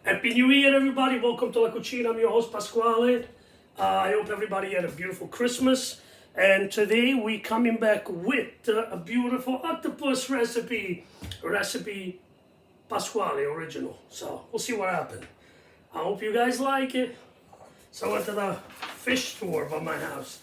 Happy New Year, everybody. Welcome to La Cucina. I'm your host, Pasquale. I hope everybody had a beautiful Christmas. And today we're coming back with a beautiful octopus recipe. Recipe Pasquale original. So we'll see what happens. I hope you guys like it. So I went to the fish store by my house.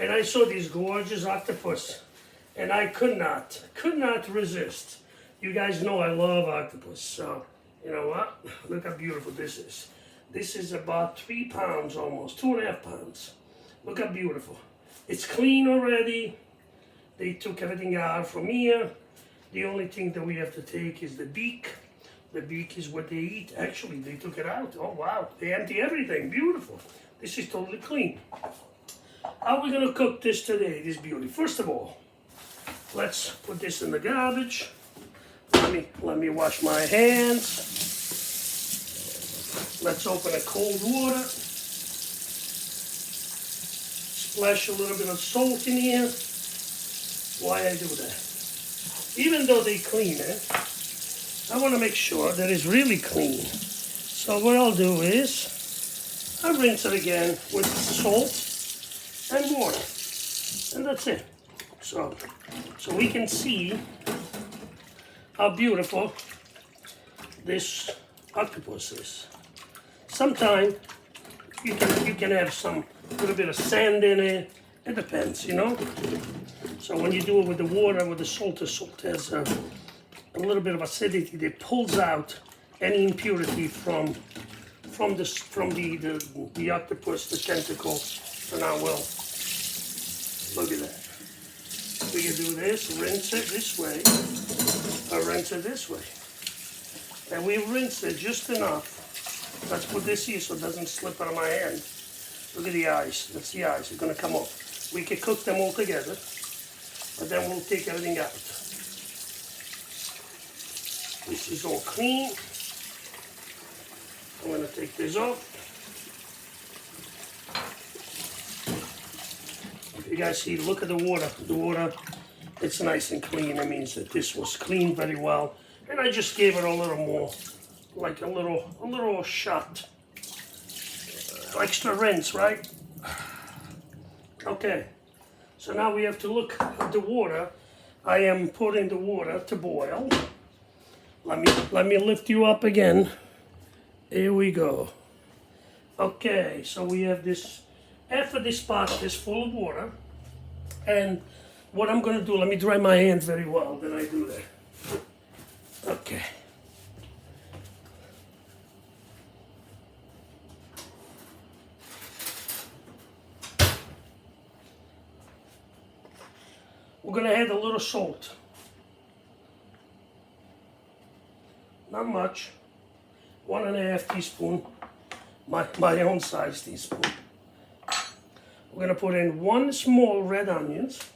And I saw these gorgeous octopus. And I could not resist. You guys know I love octopus. So you know what? Look how beautiful this is. This is about 3 pounds almost, 2.5 pounds. Look how beautiful. It's clean already. They took everything out from here. The only thing that we have to take is the beak. The beak is what they eat. Actually, they took it out. Oh wow, they empty everything. Beautiful. This is totally clean. How are we gonna cook this today, this beauty? First of all, let's put this in the garbage. Let me wash my hands. Let's open a cold water. Splash a little bit of salt in here. Why I do that? Even though they clean it, I want to make sure that it's really clean. So what I'll do is, I'll rinse it again with salt and water. And that's it. So we can see how beautiful this octopus is. Sometimes you can have some little bit of sand in it. It depends, you know. So when you do it with the water, with the salt has a little bit of acidity that pulls out any impurity from the octopus, the tentacle. So now we'll look at that. We can do this, rinse it this way, or rinse it this way. And we rinse it just enough. Let's put this here so it doesn't slip out of my hand. Look at the eyes. That's the eyes. They're going to come off. We can cook them all together, but then we'll take everything out. This is all clean. I'm going to take this off. If you guys see, look at the water. The water, it's nice and clean. It means that this was cleaned very well. And I just gave it a little more, like a little shot. Extra rinse, right? Okay. So now we have to look at the water. I am putting the water to boil. Let me lift you up again. Here we go. Okay, so we have this, half of this pot is full of water. And what I'm going to do, let me dry my hands very well, then I do that. Okay. We're going to add a little salt. Not much. 1.5 teaspoon. My own size teaspoon. We're going to put in 1 small red onions.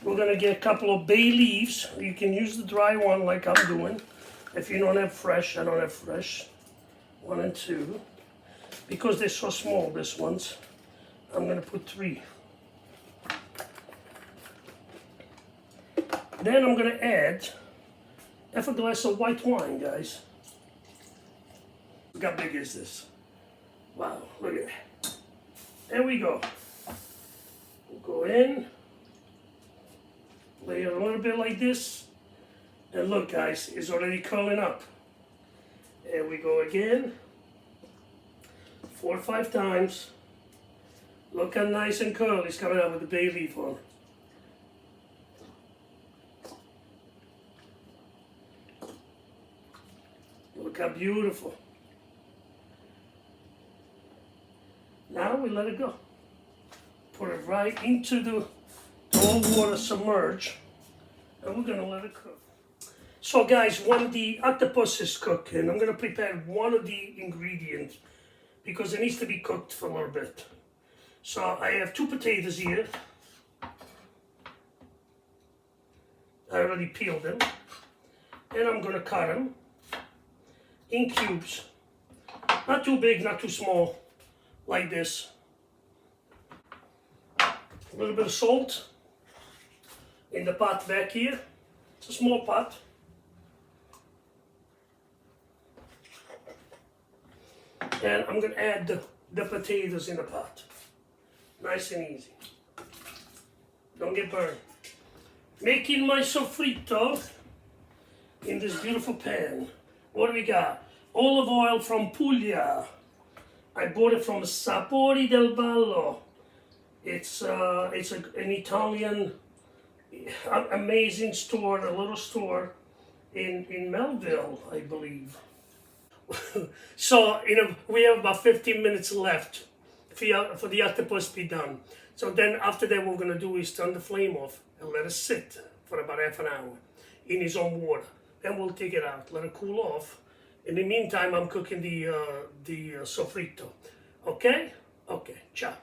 We're going to get a couple of bay leaves. You can use the dry one like I'm doing. If you don't have fresh, I don't have fresh. 1 and 2. Because they're so small, this ones, I'm going to put 3. Then I'm going to add half a glass of white wine, guys. Look how big is this. Wow, look at that. There we go. We'll go in. Lay it a little bit like this. And look, guys, it's already curling up. There we go again. 4 or 5 times. Look how nice and curly it's coming out with the bay leaf on. Look how beautiful. Now we let it go. Put it right into the cold water, submerge, and we're gonna let it cook. So guys, when the octopus is cooking, I'm gonna prepare one of the ingredients because it needs to be cooked for a little bit. So I have 2 potatoes here. I already peeled them. And I'm gonna cut them in cubes. Not too big, not too small, like this. A little bit of salt in the pot back here. It's a small pot. And I'm gonna add the potatoes in the pot. Nice and easy. Don't get burned. Making my sofrito in this beautiful pan. What do we got? Olive oil from Puglia. I bought it from Sapori del Vallo. It's an Italian amazing store, a little store in Melville, I believe. So, we have about 15 minutes left for the octopus to be done. So then after that, what we're gonna do is turn the flame off and let it sit for about half an hour in its own water. Then we'll take it out, let it cool off. In the meantime, I'm cooking the sofrito. Okay? Okay, ciao.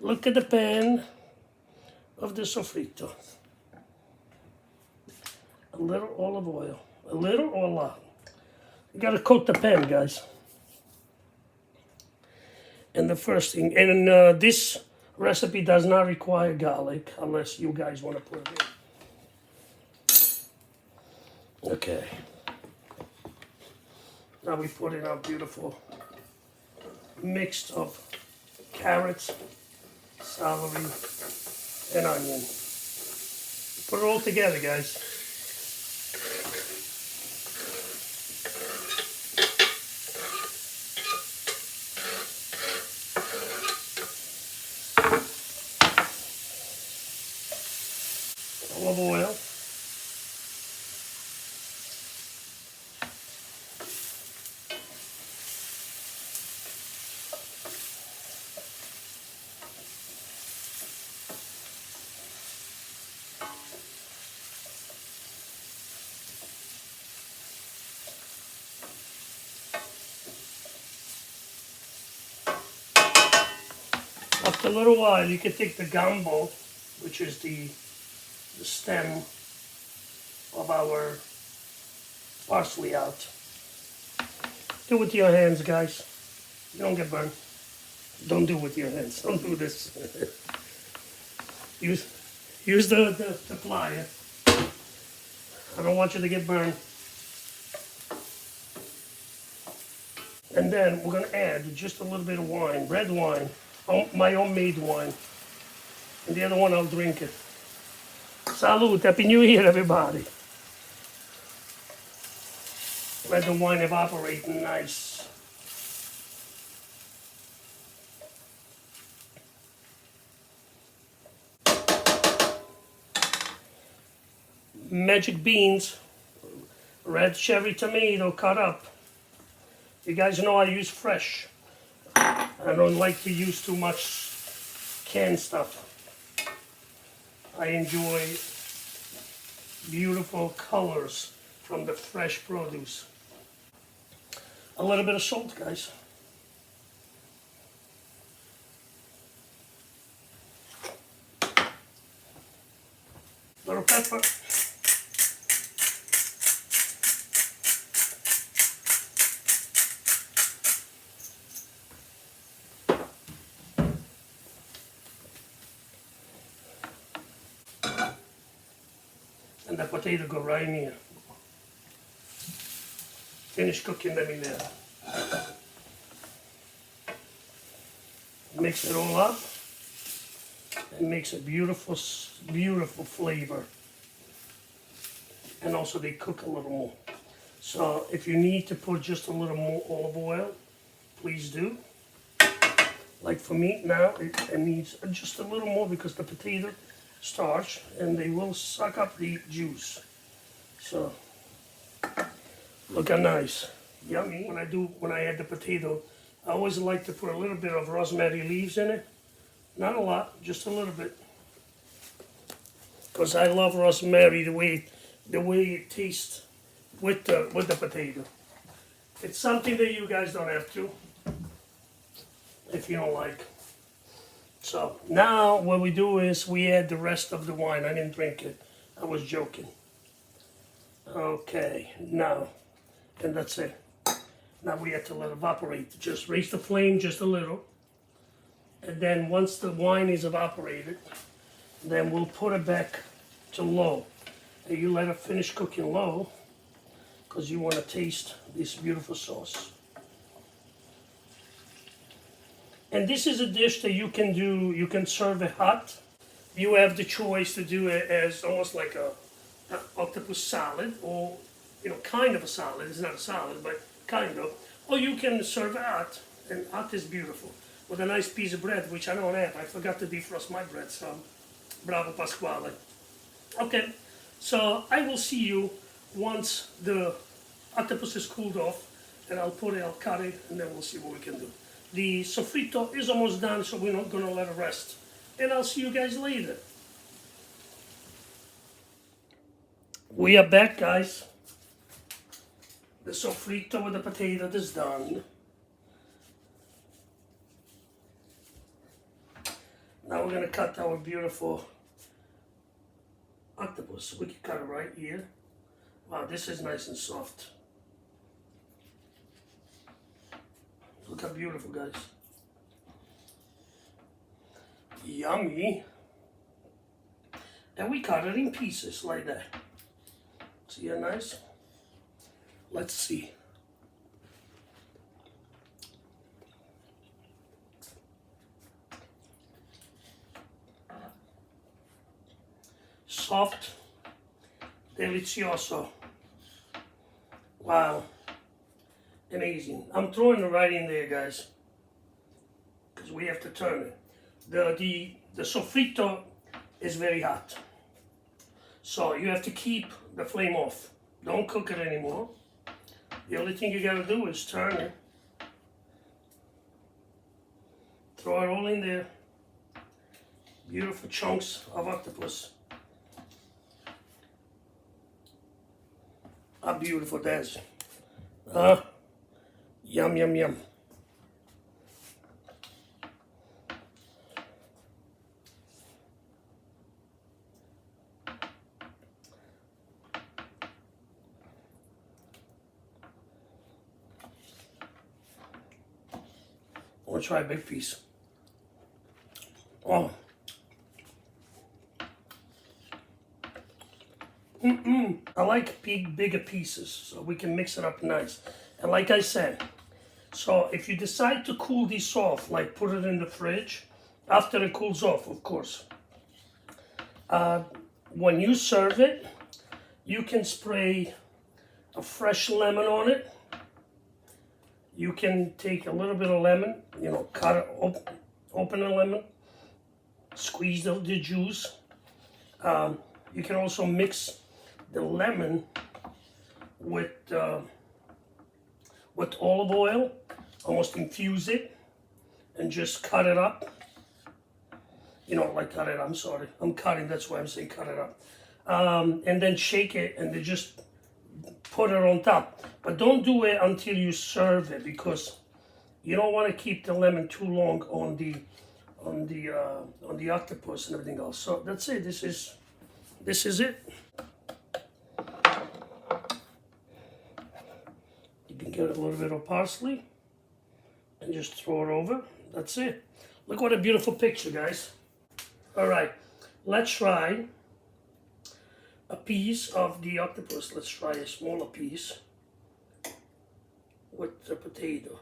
Look at the pan of the sofrito. A little olive oil. A little or a lot? You gotta coat the pan, guys. And the first thing, and this recipe does not require garlic unless you guys want to put it in. Okay. Now we put in our beautiful mix of carrots, celery, and onion. Put it all together, guys. Olive oil. After a little while, you can take the gumbo, which is the stem of our parsley out. Do it with your hands, guys. You don't get burned. Don't do it with your hands. Don't do this. use the plier. I don't want you to get burned. And then we're gonna add just a little bit of wine, red wine, my homemade wine. And the other one I'll drink it. Salute, Happy New Year, everybody. Let the wine evaporate nice. Magic beans, red cherry tomato cut up. You guys know I use fresh. I don't like to use too much canned stuff. I enjoy beautiful colors from the fresh produce. A little bit of salt, guys. Little pepper. And the potato go right in here. Finish cooking them in there. Mix it all up and makes a beautiful, beautiful flavor. And also they cook a little more. So if you need to put just a little more olive oil, please do. Like for me now, it needs just a little more because the potato starch and they will suck up the juice. So look how nice, yummy. When I add the potato, I always like to put a little bit of rosemary leaves in it. Not a lot, just a little bit, because I love rosemary the way it tastes with the potato. It's something that you guys don't have to, if you don't like. So now what we do is we add the rest of the wine. I didn't drink it. I was joking. Okay, now, and that's it. Now we have to let it evaporate. Just raise the flame just a little. And then once the wine is evaporated, then we'll put it back to low. And you let it finish cooking low, because you want to taste this beautiful sauce. And this is a dish that you can do, you can serve it hot. You have the choice to do it as almost like an octopus salad, or kind of a salad. It's not a salad, but kind of. Or you can serve it hot, and hot is beautiful, with a nice piece of bread, which I don't have. I forgot to defrost my bread, so bravo Pasquale. Okay, so I will see you once the octopus is cooled off, and I'll cut it, and then we'll see what we can do. The sofrito is almost done, so we're not gonna let it rest. And I'll see you guys later. We are back, guys. The sofrito with the potato is done. Now we're gonna cut our beautiful octopus. We can cut it right here. Wow, this is nice and soft. Look how beautiful, guys. Yummy. And we cut it in pieces like that. See how nice? Let's see. Soft, delicioso. Wow. Amazing. I'm throwing it right in there, guys, because we have to turn it. The sofrito is very hot, so you have to keep the flame off. Don't cook it anymore. The only thing you gotta do is turn it. Throw it all in there. Beautiful chunks of octopus. How beautiful that is. Yum, yum, yum. I want to try a big piece. Oh. I like bigger pieces, so we can mix it up nice. And like I said, so if you decide to cool this off, like put it in the fridge, after it cools off, of course. When you serve it, you can spray a fresh lemon on it. You can take a little bit of lemon, cut it, open a lemon, squeeze the juice. You can also mix the lemon with olive oil, almost infuse it, and just cut it up. Cut it, I'm sorry. I'm cutting, that's why I'm saying cut it up. And then shake it, and then just put it on top. But don't do it until you serve it, because you don't want to keep the lemon too long on the octopus and everything else. So that's it. This is it. You can get a little bit of parsley and just throw it over. That's it. Look what a beautiful picture, guys. All right, let's try a piece of the octopus. Let's try a smaller piece with the potato.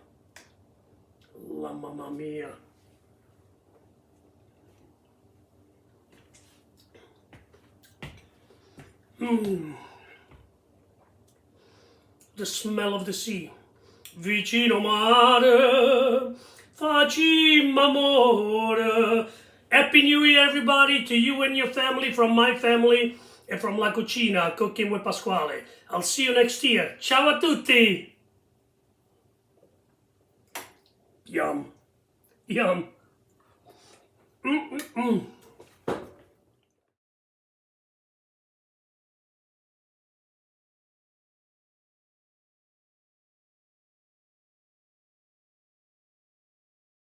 La mamma mia. The smell of the sea. Vicino mare, facciamo amore. Happy New Year, everybody, to you and your family, from my family, and from La Cucina, Cooking with Pasquale. I'll see you next year. Ciao a tutti. Yum. Yum.